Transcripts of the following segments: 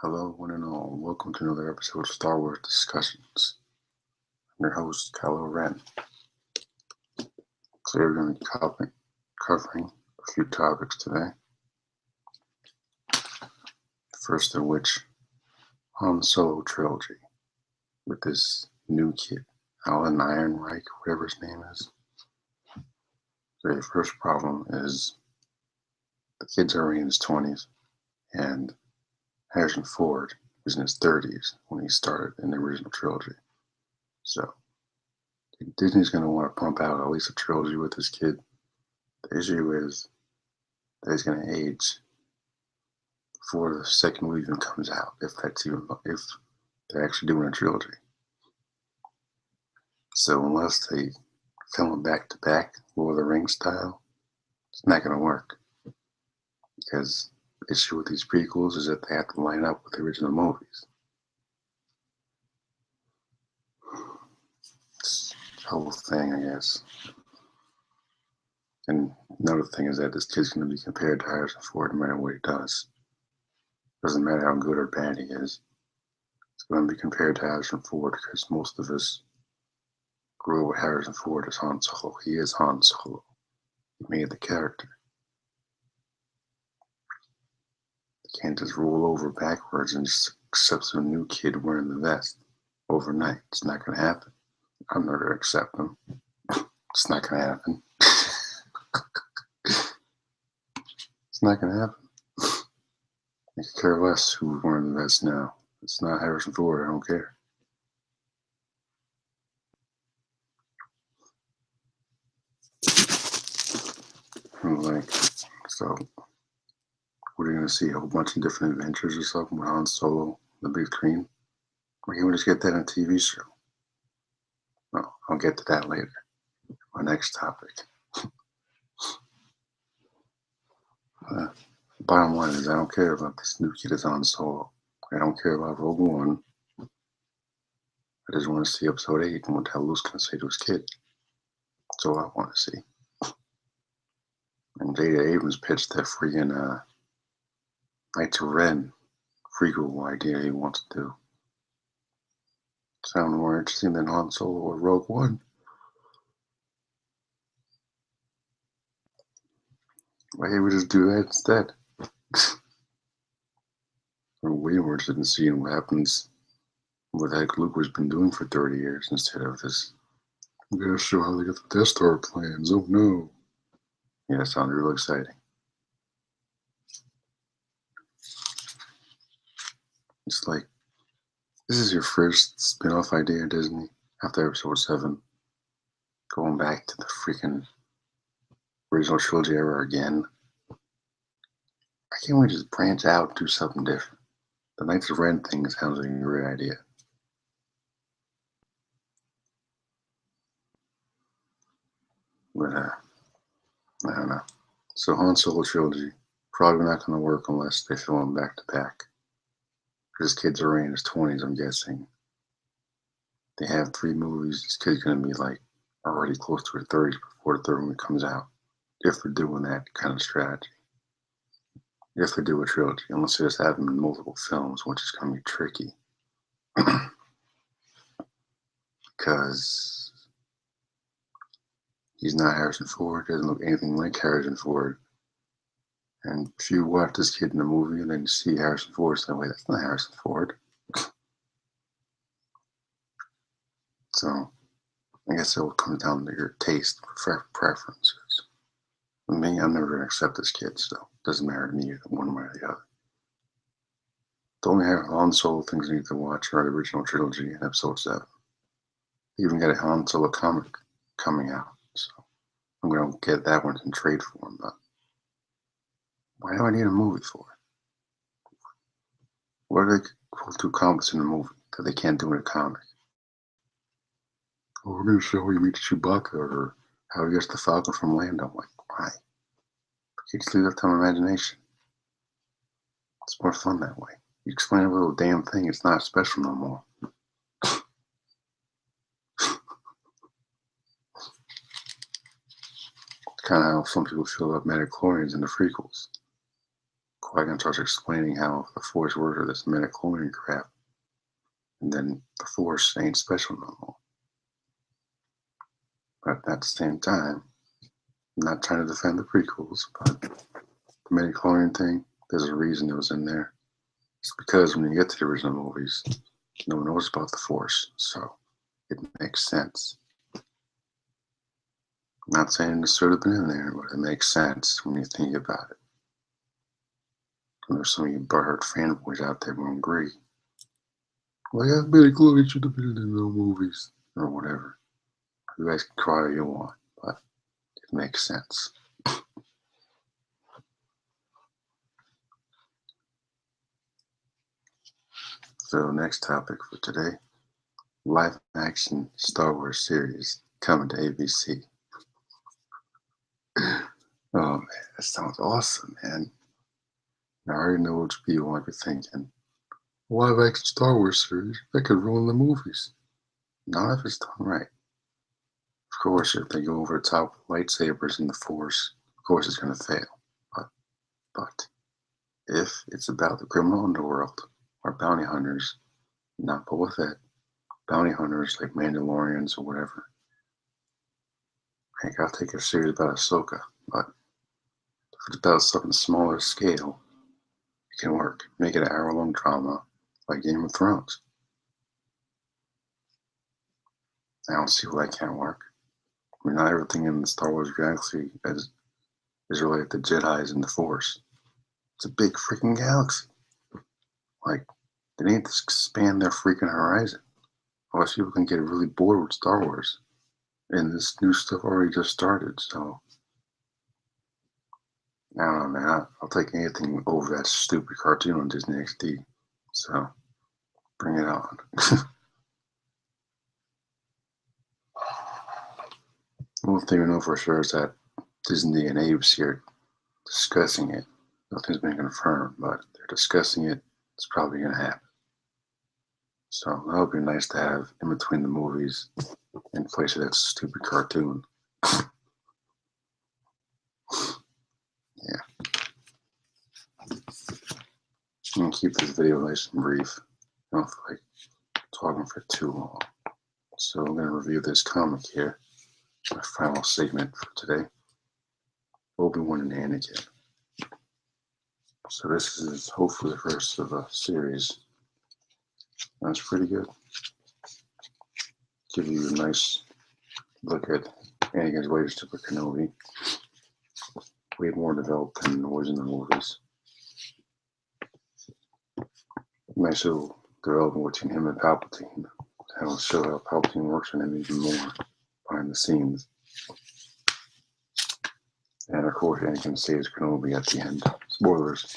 Hello, one and all. Welcome to another episode of Star Wars Discussions. I'm your host, Kylo Ren. So we're going to be covering a few topics today. The first of which, Han Solo trilogy, with this new kid, Alan Ehrenreich, whatever his name is. So the first problem is the kid's already in his 20s, and Harrison Ford was in his 30s when he started in the original trilogy. So Disney's going to want to pump out at least a trilogy with this kid. The issue is that he's going to age before the second movie even comes out, if they're actually doing a trilogy. So unless they film it back to back, Lord of the Rings style, it's not going to work. Because the issue with these prequels is that they have to line up with the original movies. It's the whole thing, I guess. And another thing is that this kid's going to be compared to Harrison Ford no matter what he does. Doesn't matter how good or bad he is. It's going to be compared to Harrison Ford because most of us grew up with Harrison Ford as Han Solo. He is Han Solo. He made the character. You can't just roll over backwards and just accept some new kid wearing the vest overnight. It's not going to happen. I'm never going to accept him. It's not going to happen. It's not going to happen. I could care less who's wearing the vest now. It's not Harrison Ford. I don't care. So what are you going to see? A whole bunch of different adventures or something with Han Solo, the big screen? Why can't we just get that on a TV show? Well, I'll get to that later. My next topic. Bottom line is I don't care about this new kid as Han Solo. I don't care about Rogue One. I just want to see episode 8 and what the hell Luke's going to say to his kid. That's all I want to see. And J.J. Abrams pitched that freaking Knights of Ren prequel idea he wants to do. Sound more interesting than Han Solo or Rogue One. Why can't we just do that instead? I'm way more interested in seeing what happens with what Luke has been doing for 30 years instead of this. I'm going to show how they get the Death Star plans. Oh no. Yeah, that sounds real exciting. It's like, this is your first spin-off idea, Disney, after episode 7. Going back to the freaking original trilogy era again. Why can't we just branch out and do something different? The Knights of Ren thing sounds like a great idea. But, I don't know. So Han Solo trilogy, probably not going to work unless they film them back to back. Because kids are in his 20s, I'm guessing. They have 3 movies. This kid's going to be like already close to his 30s before the third one comes out. If they're doing that kind of strategy. If they do a trilogy, unless they just have them in multiple films, which is going to be tricky. Because he's not Harrison Ford, doesn't look anything like Harrison Ford. And if you watch this kid in the movie and then you see Harrison Ford, it's like, wait, that's not Harrison Ford. So I guess it will come down to your taste, preferences. I mean, I'm never going to accept this kid, so it doesn't matter to me one way or the other. The only Han Solo things I need to watch are the original trilogy and episode 7. They even got a Han Solo comic coming out, so I'm going to get that one in trade form, but why do I need a movie for it? What are they supposed to accomplish in the movie that they can't do in a comic? Oh, we're going to show you meet Chewbacca or how he gets the Falcon from Lando. I'm like, why? You just leave that to my imagination. It's more fun that way. You explain a little damn thing, it's not special no more. It's kind of how some people feel about midichlorians in the prequels. Qui-Gon starts explaining how the Force works with this metachlorian crap, and then the Force ain't special no more. But at the same time, I'm not trying to defend the prequels, but the metachlorian thing, there's a reason it was in there. It's because when you get to the original movies, no one knows about the Force, so it makes sense. I'm not saying it should have been in there, but it makes sense when you think about it. And there's some of you butthurt fanboys out there who agree. Well, yeah, metachlorian should have been in the movies, or whatever. You guys can cry all you want, but it makes sense. So, next topic for today, live action Star Wars series coming to ABC. Oh man, that sounds awesome, man. Now, I already know what people might be thinking. Live action Star Wars series, that could ruin the movies. Not if it's done right. Of course, if they go over the top with lightsabers and the Force, of course it's going to fail. But if it's about the criminal underworld or bounty hunters, not Boba Fett, bounty hunters like Mandalorians or whatever, heck, I'll take a series about Ahsoka, but if it's about something smaller scale, it can work. Make it an hour-long drama like Game of Thrones. I don't see why that can't work. I mean, not everything in the Star Wars galaxy is related to Jedis and the Force. It's a big freaking galaxy. Like, they need to expand their freaking horizon. Otherwise, people can get really bored with Star Wars. And this new stuff already just started, so I don't know, man. I'll take anything over that stupid cartoon on Disney XD. So, bring it on. One thing we know for sure is that Disney and Abe's here discussing it. Nothing's been confirmed, but they're discussing it. It's probably going to happen. So that would be nice to have in between the movies in place of that stupid cartoon. Yeah. I'm going to keep this video nice and brief. I don't feel like talking for too long. So I'm going to review this comic here. My final segment for today. Obi-Wan and Anakin. So this is hopefully the first of a series. That's pretty good. Give you a nice look at Anakin's way to Super Kenobi. Way more developed than it was in the movies. Nice little development between him and Palpatine. That'll show how Palpatine works on him even more behind the scenes. And of course, Anakin saves Kenobi at the end. Spoilers.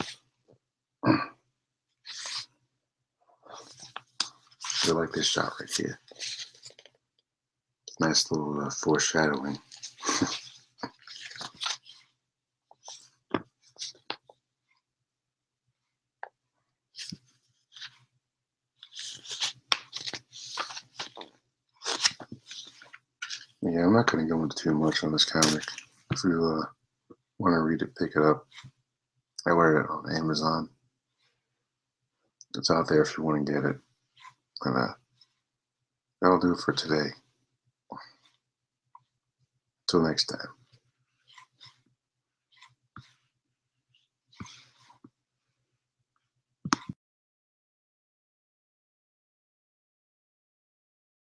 I like this shot right here. Nice little foreshadowing. Yeah, I'm not going to go into too much on this comic. If you want to read it, pick it up. I wear it on Amazon. It's out there if you want to get it. And that'll do it for today. Till next time.